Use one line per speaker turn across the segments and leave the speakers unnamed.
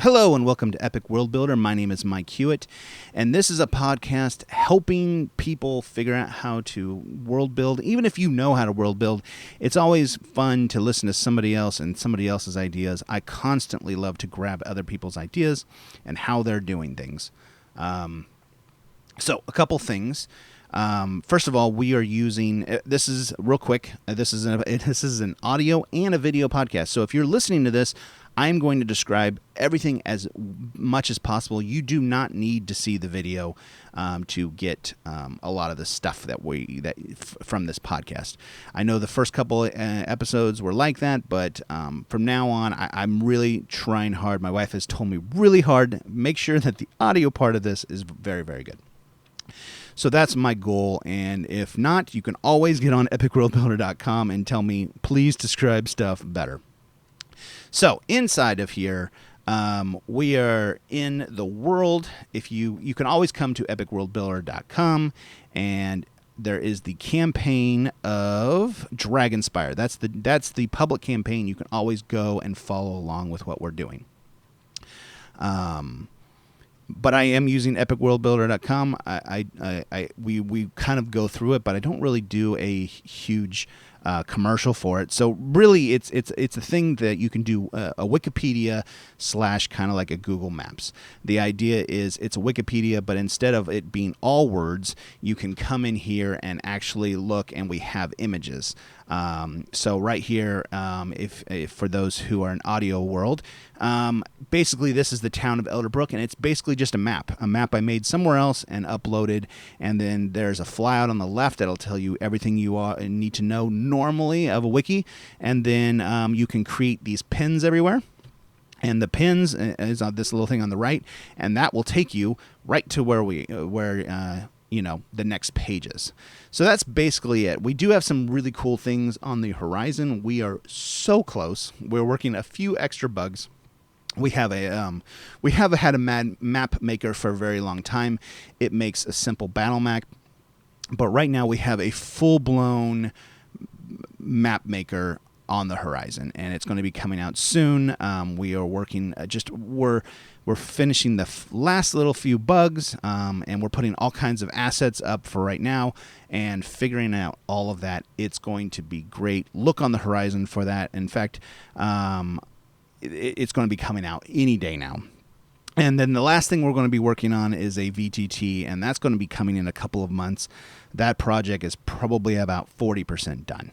Hello and welcome to Epic World Builder. My name is Mike Hewitt, and this is a podcast helping people figure out how to world build. Even if you know how to world build, it's always fun to listen to somebody else and somebody else's ideas. I constantly love to grab other people's ideas and how they're doing things. So a couple things. First of all, we are using, this is real quick, this is an audio and a video podcast. So if you're listening to this, I'm going to describe everything as much as possible. You do not need to see the video to get a lot of the stuff from this podcast. I know the first couple episodes were like that, but from now on, I'm really trying hard. My wife has told me really hard, make sure that the audio part of this is very, very good. So that's my goal, and if not, you can always get on epicworldbuilder.com and tell me, please describe stuff better. So inside of here, we are in the world. If you can always come to epicworldbuilder.com, and there is the campaign of Dragonspire. That's the public campaign. You can always go and follow along with what we're doing. But I am using epicworldbuilder.com. We kind of go through it, but I don't really do a huge commercial for it. So really, it's a thing that you can do a Wikipedia / kind of like a Google Maps. The idea is it's a Wikipedia, but instead of it being all words, you can come in here and actually look, and we have images. So right here, if for those who are in audio world, basically this is the town of Elderbrook, and it's basically just a map I made somewhere else and uploaded. And then there's a flyout on the left that'll tell you everything you need to know normally of a wiki. And then you can create these pins everywhere. And the pins is on this little thing on the right, and that will take you right to where the next pages. So that's basically it. We do have some really cool things on the horizon. We are so close. We're working a few extra bugs. We have had a map maker for a very long time. It makes a simple battle map, but right now we have a full-blown map maker on the horizon, and it's going to be coming out soon. We are working we're finishing the last little few bugs, and we're putting all kinds of assets up for right now and figuring out all of that. It's going to be great. Look on the horizon for that. In fact, it's going to be coming out any day now. And then the last thing we're going to be working on is a VTT, and that's going to be coming in a couple of months. That project is probably about 40% done.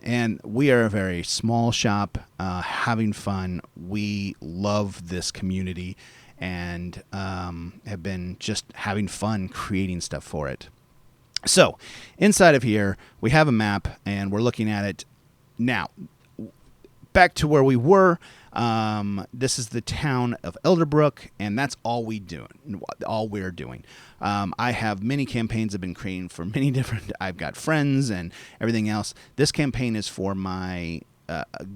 And we are a very small shop, having fun. We love this community and have been just having fun creating stuff for it. So inside of here, we have a map, and we're looking at it now. Back to where we were. This is the town of Elderbrook, and that's all we're doing. I have many campaigns I've been creating for many different. I've got friends and everything else. This campaign is for my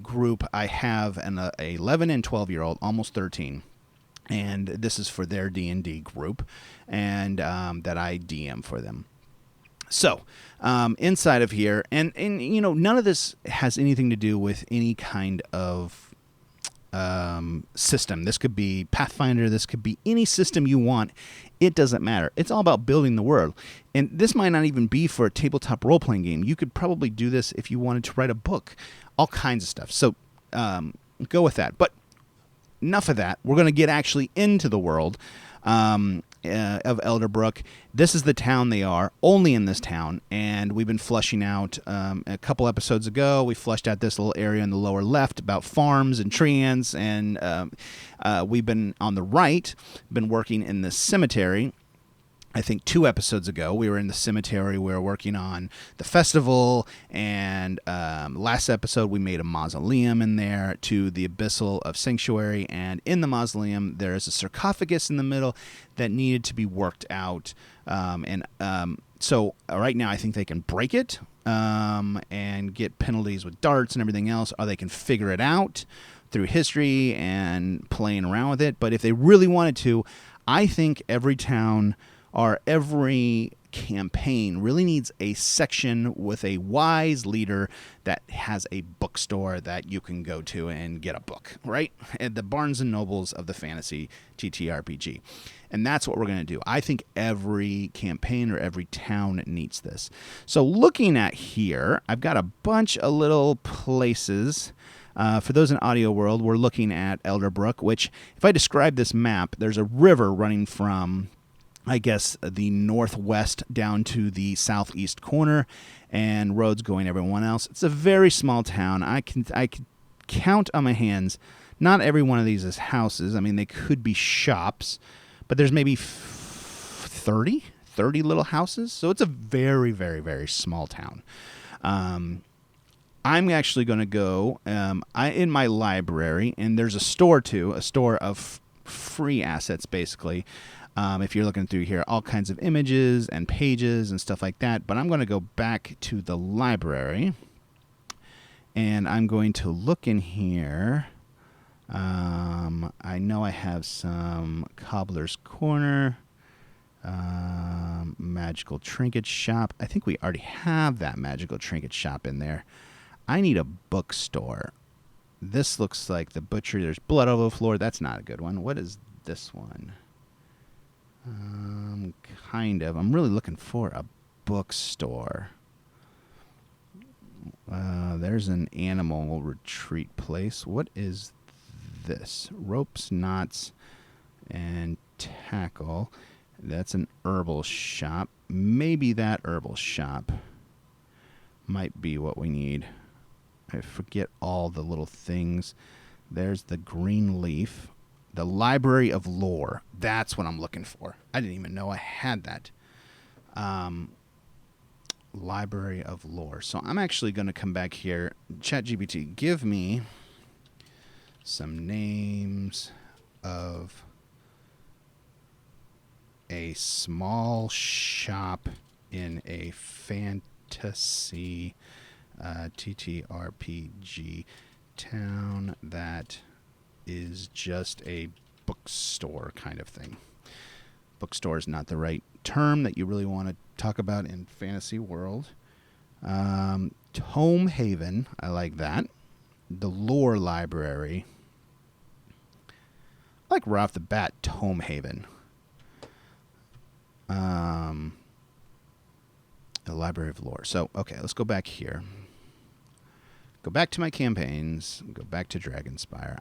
group. I have an 11 and 12-year-old, almost 13, and this is for their D&D group, and that I DM for them. So, inside of here, and none of this has anything to do with any kind of system. This could be Pathfinder. This could be any system you want. It doesn't matter. It's all about building the world. And this might not even be for a tabletop role-playing game. You could probably do this if you wanted to write a book. All kinds of stuff. So, go with that. But enough of that. We're going to get actually into the world. Of Elderbrook. This is the town they are, only in this town, and we've been fleshing out a couple episodes ago. We fleshed out this little area in the lower left about farms and treants, and we've been on the right, been working in the cemetery. I think 2 episodes ago, we were in the cemetery. We were working on the festival, and last episode, we made a mausoleum in there to the Abyssal of Sanctuary, and in the mausoleum, there is a sarcophagus in the middle that needed to be worked out, so right now, I think they can break it and get penalties with darts and everything else, or they can figure it out through history and playing around with it, but if they really wanted to, I think every town or every campaign really needs a section with a wise leader that has a bookstore that you can go to and get a book, right? And the Barnes and Nobles of the fantasy TTRPG. And that's what we're going to do. I think every campaign or every town needs this. So looking at here, I've got a bunch of little places. For those in audio world, we're looking at Elderbrook, which, if I describe this map, there's a river running from, I guess, the northwest down to the southeast corner, and roads going everyone else. It's a very small town. I can count on my hands. Not every one of these is houses. I mean, they could be shops, but there's maybe 30 little houses. So it's a very, very, very small town. I'm actually going to go in my library, and there's a store too, a store of free assets, basically. If you're looking through here, all kinds of images and pages and stuff like that. But I'm going to go back to the library, and I'm going to look in here. I know I have some Cobbler's Corner, Magical Trinket Shop. I think we already have that Magical Trinket Shop in there. I need a bookstore. This looks like the butcher. There's blood over the floor. That's not a good one. What is this one? Kind of. I'm really looking for a bookstore. There's an animal retreat place. What is this? Ropes, knots, and tackle. That's an herbal shop. Maybe that herbal shop might be what we need. I forget all the little things. There's the green leaf. The Library of Lore. That's what I'm looking for. I didn't even know I had that. Library of Lore. So I'm actually going to come back here. ChatGPT, give me some names of a small shop in a fantasy TTRPG town that is just a bookstore kind of thing. Bookstore is not the right term that you really want to talk about in fantasy world. Tome Haven, I like that. The Lore Library. I like right off the bat Tome Haven. The Library of Lore. So, okay, let's go back here. Go back to my campaigns. Go back to Dragonspire.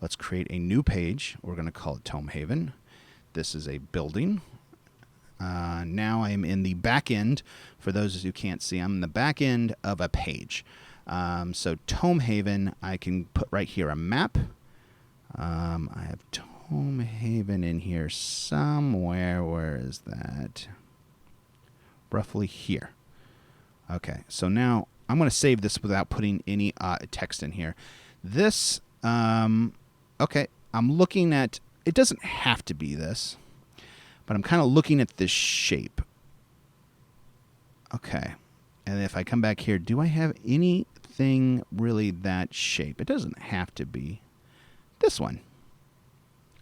Let's create a new page. We're going to call it Tome Haven. This is a building. Now I'm in the back end. For those who can't see, I'm in the back end of a page. So Tome Haven, I can put right here a map. I have Tome Haven in here somewhere. Where is that? Roughly here. Okay, so now I'm going to save this without putting any text in here. This, okay, I'm looking at, it doesn't have to be this, but I'm kind of looking at this shape. Okay, and if I come back here, do I have anything really that shape? It doesn't have to be this one.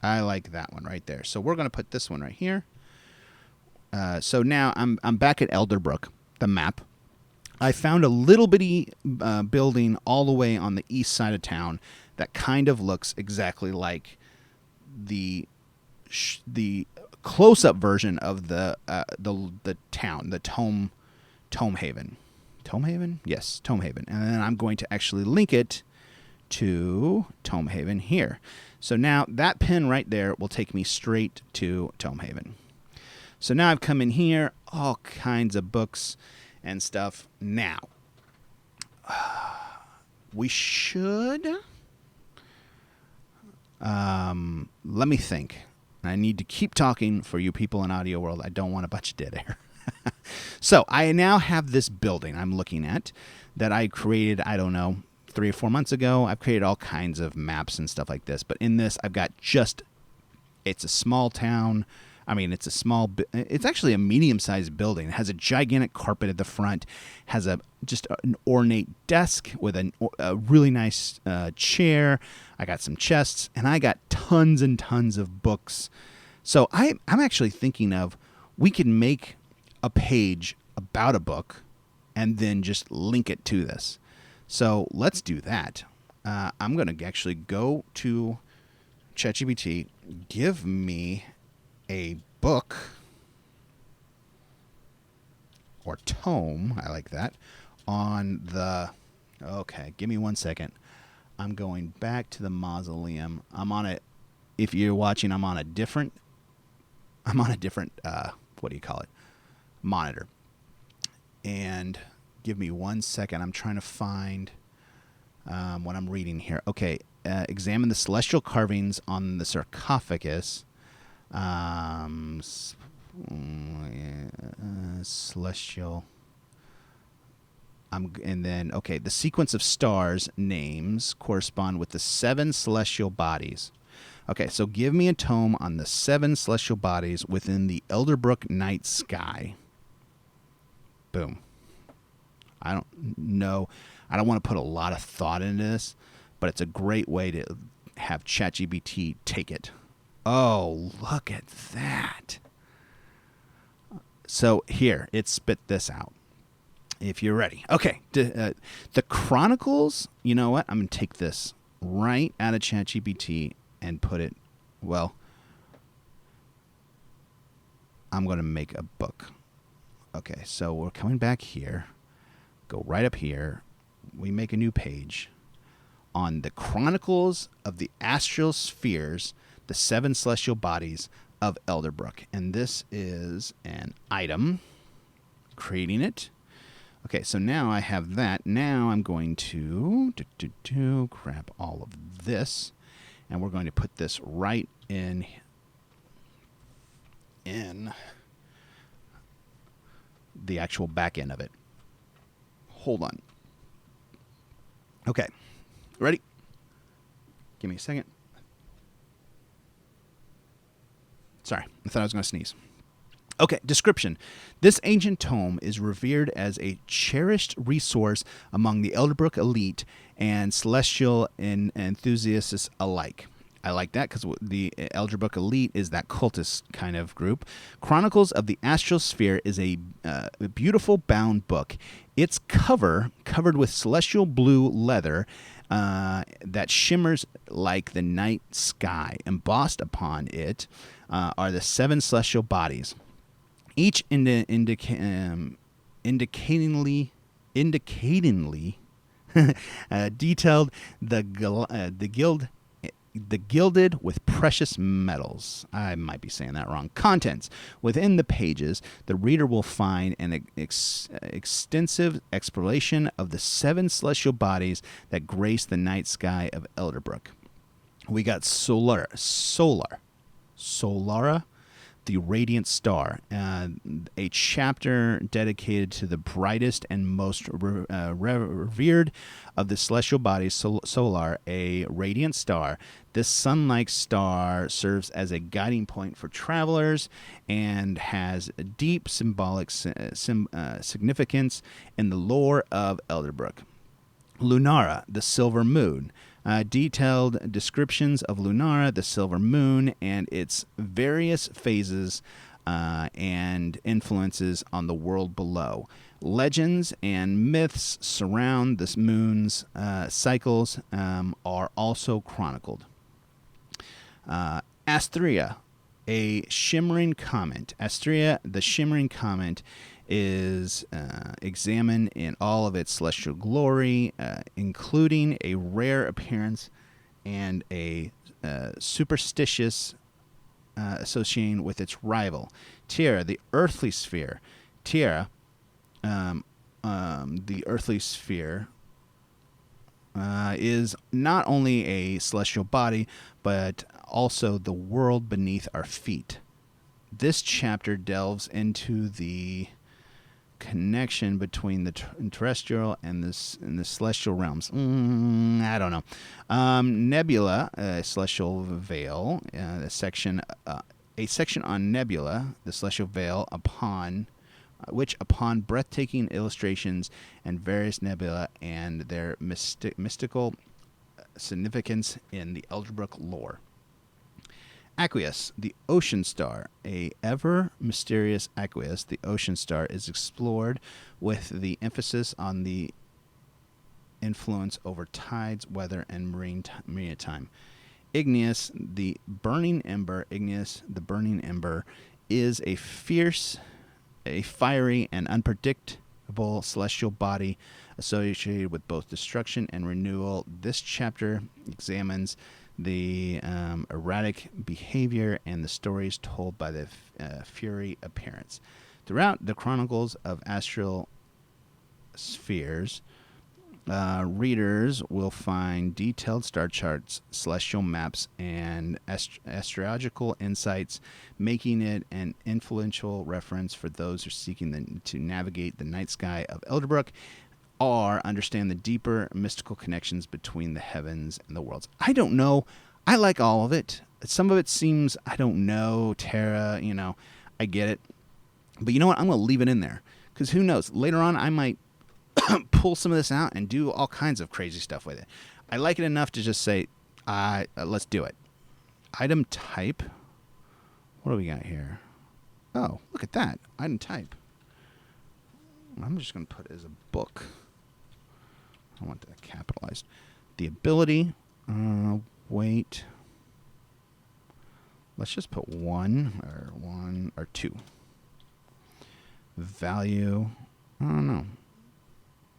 I like that one right there. So we're going to put this one right here. So now I'm back at Elderbrook, the map. I found a little bitty building all the way on the east side of town that kind of looks exactly like the close-up version of the town, the Tome Haven. Tome Haven? Yes, Tome Haven. And then I'm going to actually link it to Tome Haven here. So now that pin right there will take me straight to Tome Haven. So now I've come in here, all kinds of books and stuff. Now, we should, let me think. I need to keep talking for you people in audio world. I don't want a bunch of dead air. So I now have this building I'm looking at that I created, I don't know, 3 or 4 months ago. I've created all kinds of maps and stuff like this. But in this, I've got it's a small town. I mean, it's actually a medium-sized building. It has a gigantic carpet at the front, has just an ornate desk with a really nice chair. I got some chests, and I got tons and tons of books. So I'm actually thinking of, we can make a page about a book and then just link it to this. So let's do that. I'm going to actually go to ChatGPT, give me a book or tome, I like that, on the, okay, give me 1 second. I'm going back to the mausoleum. I'm on it. If you're watching, I'm on a different, what do you call it? Monitor. And give me 1 second. I'm trying to find what I'm reading here. Okay. Examine the celestial carvings on the sarcophagus. Celestial. And then, okay, the sequence of stars names correspond with the 7 celestial bodies. Okay, so give me a tome on the 7 celestial bodies within the Elderbrook night sky. Boom. I don't know. I don't want to put a lot of thought into this, but it's a great way to have ChatGPT take it. Oh, look at that. So here, it spit this out. If you're ready. Okay. The Chronicles, you know what? I'm going to take this right out of ChatGPT and put it, well, I'm going to make a book. Okay, so we're coming back here. Go right up here. We make a new page on the Chronicles of the Astral Spheres, the 7 celestial bodies of Elderbrook. And this is an item. Creating it. Okay, so now I have that. Now I'm going to grab all of this, and we're going to put this right in the actual back end of it. Hold on. Okay, ready? Give me a second. Sorry, I thought I was going to sneeze. Okay, description. This ancient tome is revered as a cherished resource among the Elderbrook elite and celestial enthusiasts alike. I like that because the Elderbrook elite is that cultist kind of group. Chronicles of the Astral Sphere is a beautiful bound book. Its covered with celestial blue leather that shimmers like the night sky. Embossed upon it are the 7 celestial bodies. Each indicatingly detailed the gilded with precious metals. I might be saying that wrong. Contents. Within the pages, the reader will find an extensive exploration of the 7 celestial bodies that grace the night sky of Elderbrook. We got Solara, the Radiant Star, a chapter dedicated to the brightest and most revered of the celestial bodies, Solar, a radiant star. This sun-like star serves as a guiding point for travelers and has a deep symbolic significance in the lore of Elderbrook. Lunara, the silver moon. Detailed descriptions of Lunara, the silver moon, and its various phases and influences on the world below. Legends and myths surround this moon's cycles are also chronicled. Astrea, a shimmering comet. Astrea, the shimmering comet, is examined in all of its celestial glory, including a rare appearance and a superstitious association with its rival. Terra, the earthly sphere. Terra, the earthly sphere, is not only a celestial body, but also the world beneath our feet. This chapter delves into the connection between the terrestrial and the celestial realms. I don't know. Nebula, celestial veil, a section on nebula, the celestial veil, upon breathtaking illustrations and various nebula and their mystical significance in the Elderbrook lore. Aqueous, the ocean star. A ever mysterious aqueous, the ocean star, is explored with the emphasis on the influence over tides, weather, and marine time. Igneous, the burning ember. Igneous, the burning ember, is a fiery and unpredictable celestial body associated with both destruction and renewal. This chapter examines the erratic behavior and the stories told by the fury appearance. Throughout the chronicles of astral spheres, readers will find detailed star charts, celestial maps, and astrological insights, making it an influential reference for those who are seeking to navigate the night sky of Elderbrook or understand the deeper mystical connections between the heavens and the worlds. I don't know. I like all of it. Some of it seems, I don't know, Terra, I get it. But you know what? I'm going to leave it in there because who knows? Later on, I might pull some of this out and do all kinds of crazy stuff with it. I like it enough to just say, let's do it. Item type. What do we got here? Oh, look at that. Item type. I'm just going to put it as a book. I want that capitalized. The ability. Wait. Let's just put one or two. Value. I don't know.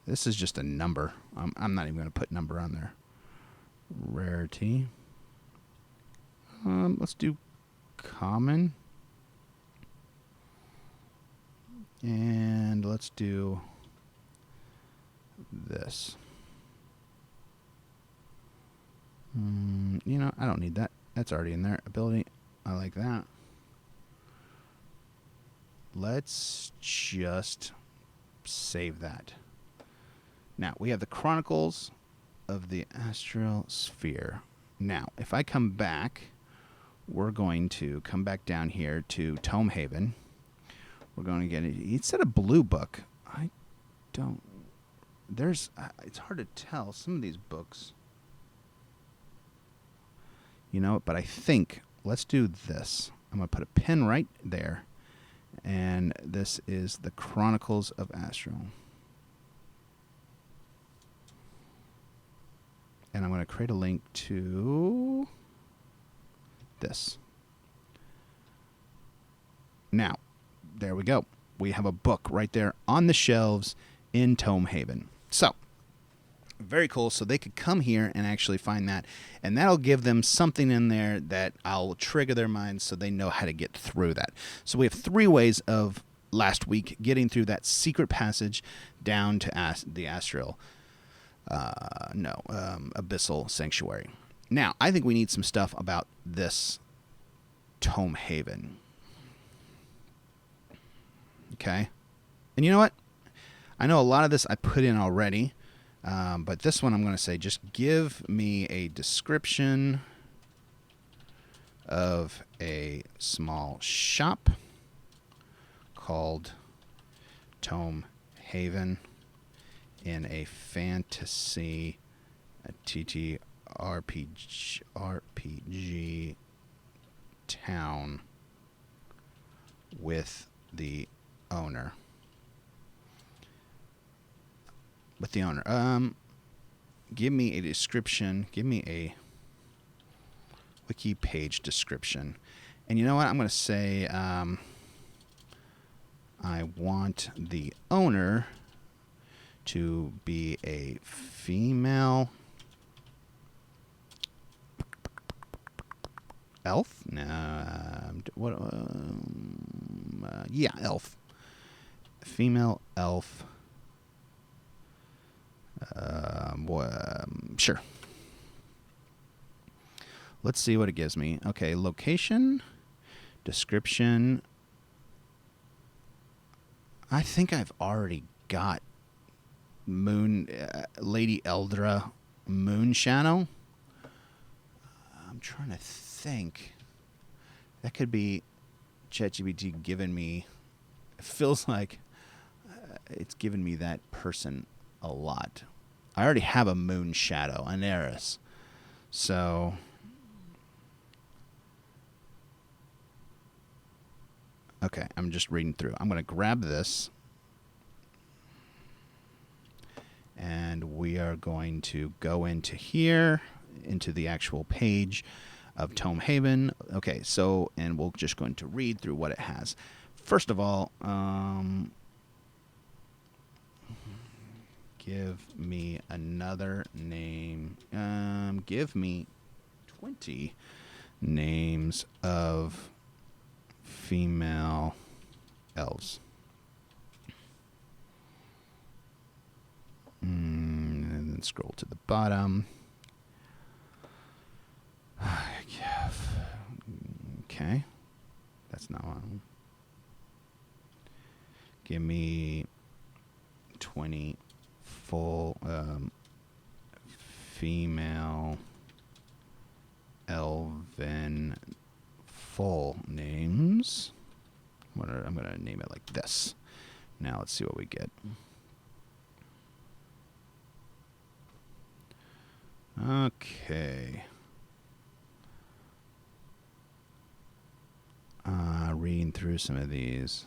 This is just a number. I'm not even going to put number on there. Rarity. Let's do common. And let's do this. I don't need that. That's already in there. Ability. I like that. Let's just save that. Now, we have the Chronicles of the Astral Sphere. Now, if I come back, we're going to come back down here to Tome Haven. We're going to get it. It said a blue book. It's hard to tell. Some of these books. But I think, let's do this. I'm going to put a pin right there. And this is the Chronicles of Astral. And I'm going to create a link to this. Now, there we go. We have a book right there on the shelves in Tome Haven. So, very cool. So they could come here and actually find that. And that'll give them something in there that I'll trigger their minds so they know how to get through that. So we have 3 ways of last week getting through that secret passage down to the astral. Abyssal Sanctuary. Now, I think we need some stuff about this Tome Haven. Okay? And you know what? I know a lot of this I put in already, but this one I'm going to say just give me a description of a small shop called Tome Haven in a fantasy RPG town with the owner. Give me a description. Give me a wiki page description. And you know what? I'm going to say I want the owner to be a female elf. Elf. Female elf. Sure. Let's see what it gives me. Okay, location, description. I think I've already got Lady Eldra Moon Shadow. I'm trying to think. That could be ChatGPT giving me. It feels like it's given me that person a lot. I already have a Moon Shadow, an Eris. So Okay, I'm just reading through. I'm going to grab this. And we are going to go into here, into the actual page of Tome Haven. Okay, so, and we're just going to read through what it has. First of all, give me another name. Give me 20 names of female elves. And then scroll to the bottom. Okay. That's not one. Give me 20 full female elven full names. I'm going to name it like this. Now let's see what we get. Okay. Reading through some of these.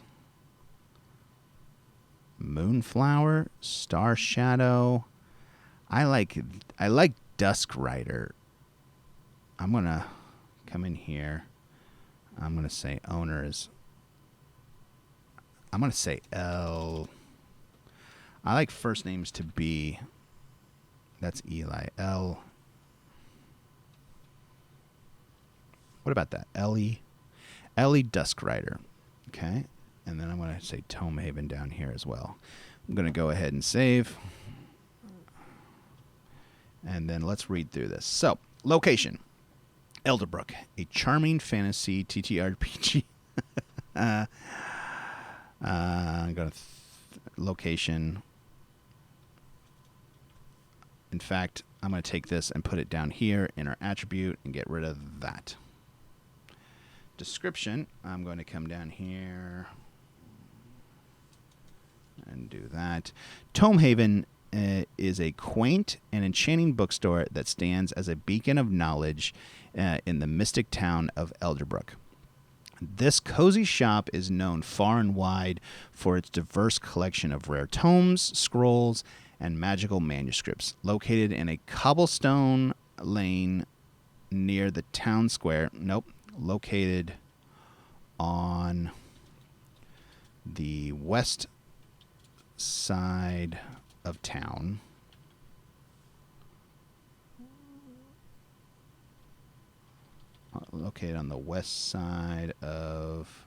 Moonflower, Star Shadow. I like Dusk Rider. I'm gonna come in here. I'm gonna say owners. I'm gonna say L. I like first names to be. That's Eli. L. What about that? Ellie. Ellie Dusk Rider. Okay. And then I'm going to say Tome Haven down here as well. I'm going to go ahead and save. And then let's read through this. So, location. Elderbrook, a charming fantasy TTRPG. I'm going to location. In fact, I'm going to take this and put it down here in our attribute and get rid of that. Description, I'm going to come down here and do that. Tome Haven is a quaint and enchanting bookstore that stands as a beacon of knowledge in the mystic town of Elderbrook. This cozy shop is known far and wide for its diverse collection of rare tomes, scrolls, and magical manuscripts. Located in a cobblestone lane near the town square. Located on the west side of town. Located on the west side of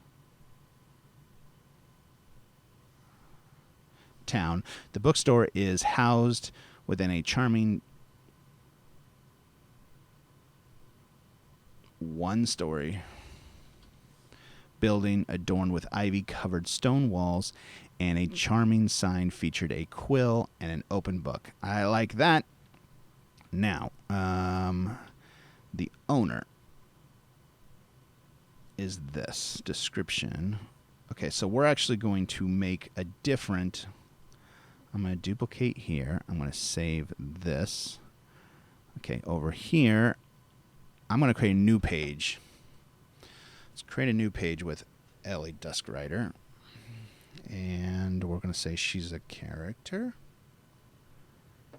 town. The bookstore is housed within a charming one-story building adorned with ivy-covered stone walls, and a charming sign featured a quill and an open book. I like that. Now, the owner is this description. Okay, so we're actually going to make a different. I'm going to duplicate here. I'm going to save this. Okay, over here, I'm going to create a new page. Let's create a new page with Ellie Dusk Rider. And we're going to say she's a character.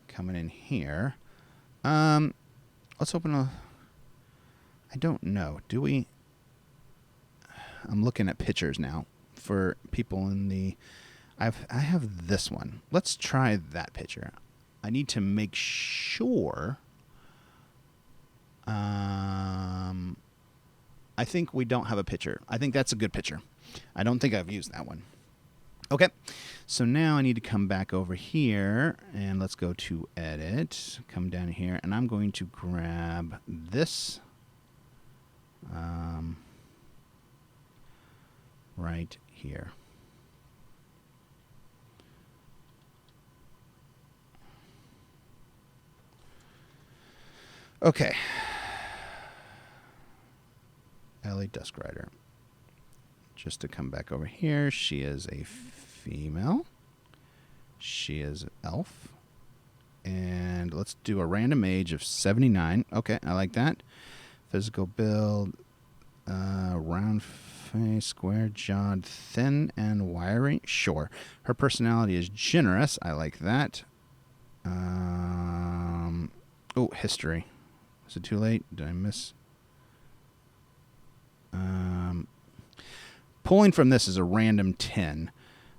Coming in here. Let's open a. I don't know. Do we? I'm looking at pictures now for people in the. I have this one. Let's try that picture. I need to make sure. I think we don't have a picture. I think that's a good picture. I don't think I've used that one. Okay, so now I need to come back over here, and let's go to edit. Come down here, and I'm going to grab this right here. Okay. Ellie Dusk Rider. Just to come back over here, she is a female. She is an elf. And let's do a random age of 79. Okay, I like that. Physical build, around face, square-jawed, thin and wiry. Sure. Her personality is generous. I like that. History. Is it too late? Did I miss? Pulling from this is a random 10.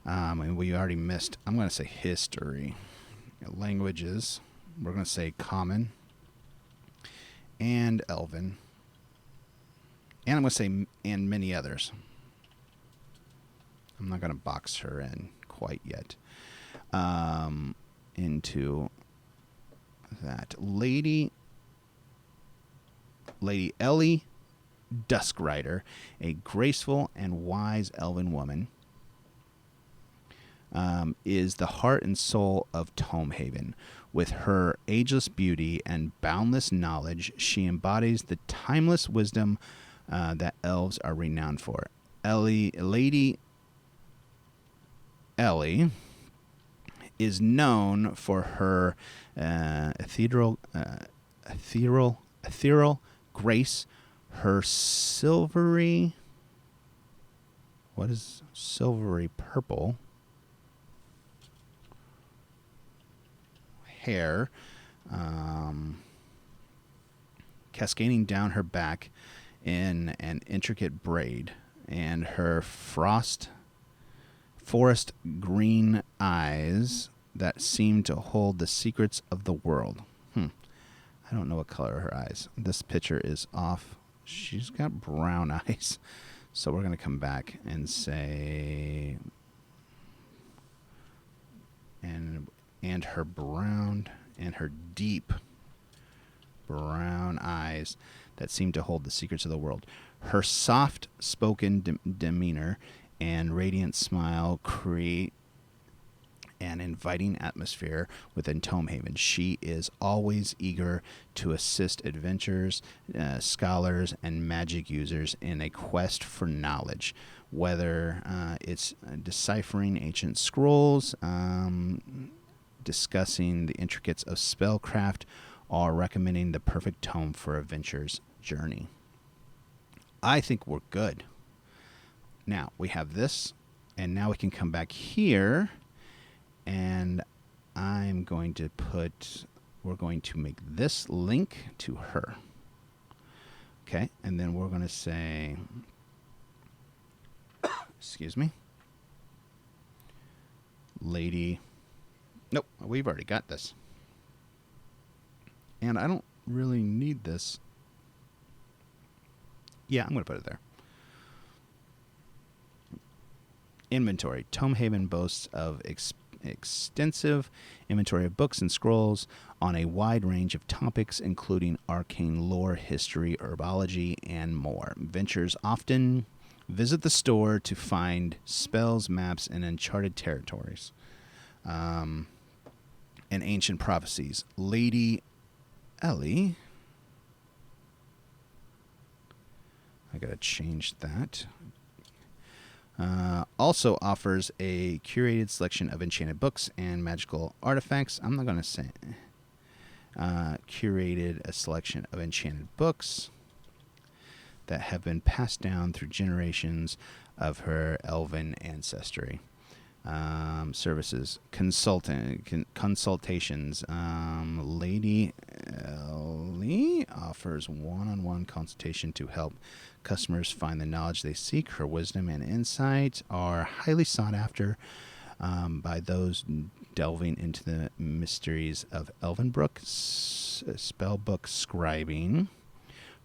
And we already missed. I'm going to say history. Languages. We're going to say common. And Elven. And I'm going to say and many others. I'm not going to box her in quite yet. Into that. Lady Ellie Duskrider, a graceful and wise elven woman, is the heart and soul of Tome Haven. With her ageless beauty and boundless knowledge, she embodies the timeless wisdom that elves are renowned for. Lady Ellie is known for her ethereal grace, her silvery purple hair, cascading down her back in an intricate braid, and her forest green eyes that seem to hold the secrets of the world. I don't know what color are her eyes. This picture is off. She's got brown eyes. So we're going to come back and say... And her brown and her deep brown eyes that seem to hold the secrets of the world. Her soft-spoken demeanor and radiant smile create an inviting atmosphere within Tome Haven. She is always eager to assist adventurers, scholars, and magic users in a quest for knowledge, whether it's deciphering ancient scrolls, discussing the intricacies of spellcraft, or recommending the perfect tome for a adventure's journey. I think we're good. Now, we have this, and now we can come back here, and we're going to make this link to her. Okay, and then we're going to say, excuse me, Lady, nope, we've already got this. And I don't really need this. Yeah, I'm going to put it there. Inventory. Tome Haven boasts of extensive inventory of books and scrolls on a wide range of topics, including arcane lore, history, herbology, and more. Adventurers often visit the store to find spells, maps, and uncharted territories, and ancient prophecies. Lady Ellie, I gotta change that. Also offers a curated selection of enchanted books and magical artifacts. I'm not going to say curated a selection of enchanted books that have been passed down through generations of her elven ancestry. Services, consultations. Lady Ellie offers one-on-one consultation to help customers find the knowledge they seek. Her wisdom and insight are highly sought after by those delving into the mysteries of Elvenbrook. Spellbook scribing.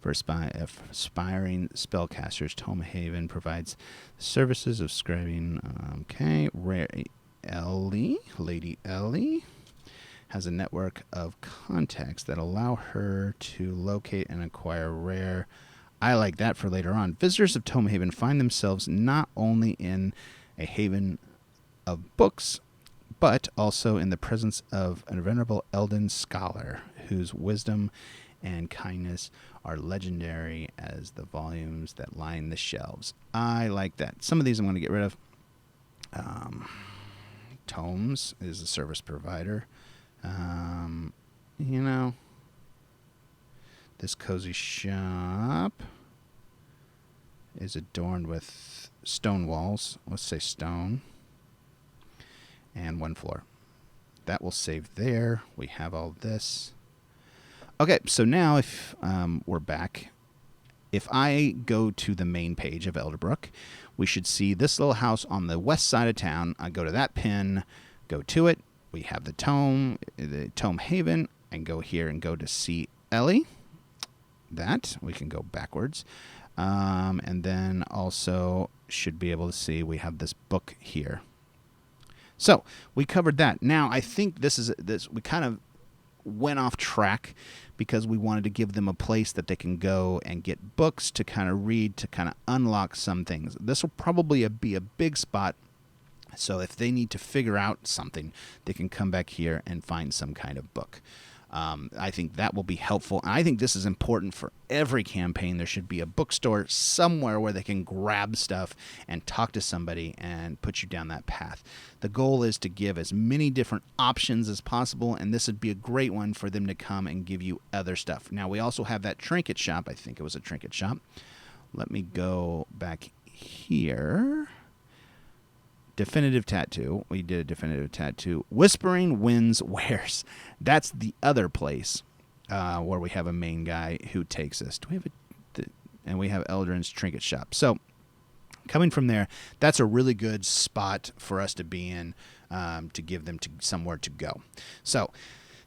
For aspiring spellcasters, Tome Haven provides services of scribing. Lady Ellie has a network of contacts that allow her to locate and acquire rare. I like that for later on. Visitors of Tome Haven find themselves not only in a haven of books, but also in the presence of a venerable Elden scholar whose wisdom and kindness are legendary as the volumes that line the shelves. I like that. Some of these I'm going to get rid of. Tomes is a service provider. This cozy shop is adorned with stone walls. Let's say stone. And 1 floor. That will save there. We have all this. Okay, so now if we're back, if I go to the main page of Elderbrook, we should see this little house on the west side of town. I go to that pin, go to it. We have the Tome Haven, and go here and go to see Ellie. That we can go backwards, and then also should be able to see we have this book here. So we covered that. Now I think this we kind of went off track because we wanted to give them a place that they can go and get books to kind of read, to kind of unlock some things. This will probably be a big spot. So if they need to figure out something, they can come back here and find some kind of book. I think that will be helpful. And I think this is important for every campaign. There should be a bookstore somewhere where they can grab stuff and talk to somebody and put you down that path. The goal is to give as many different options as possible, and this would be a great one for them to come and give you other stuff. Now, we also have that trinket shop. I think it was a trinket shop. Let me go back here. Definitive tattoo. We did a definitive tattoo. Whispering Winds Wares. That's the other place where we have a main guy who takes us. Do we have and we have Eldrin's trinket shop. So coming from there, that's a really good spot for us to be in, to give them somewhere to go. So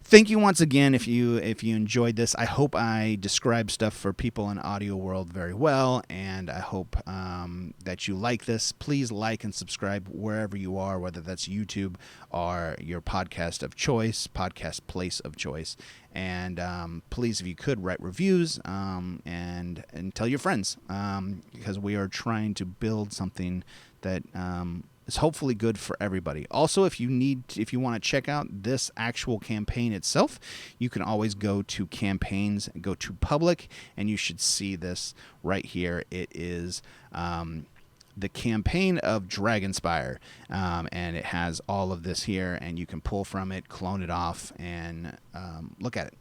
thank you once again if you enjoyed this. I hope I described stuff for people in audio world very well, and I hope that you like this. Please like and subscribe wherever you are, whether that's YouTube or your podcast of choice, podcast place of choice. And please, if you could, write reviews and tell your friends, because we are trying to build something that is hopefully good for everybody. Also, if you want to check out this actual campaign itself, you can always go to campaigns and go to public, and you should see this right here. It is the campaign of Dragonspire, and it has all of this here, and you can pull from it, clone it off, and look at it.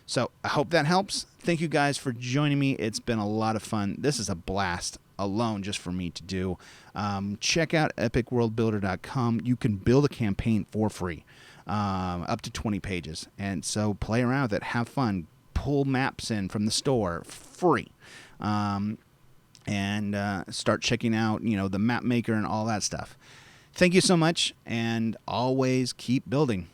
So I hope that helps. Thank you guys for joining me. It's been a lot of fun. This is a blast alone just for me to do. Check out epicworldbuilder.com. You can build a campaign for free, up to 20 pages. And so play around with it. Have fun. Pull maps in from the store free. And start checking out, the map maker and all that stuff. Thank you so much, and always keep building.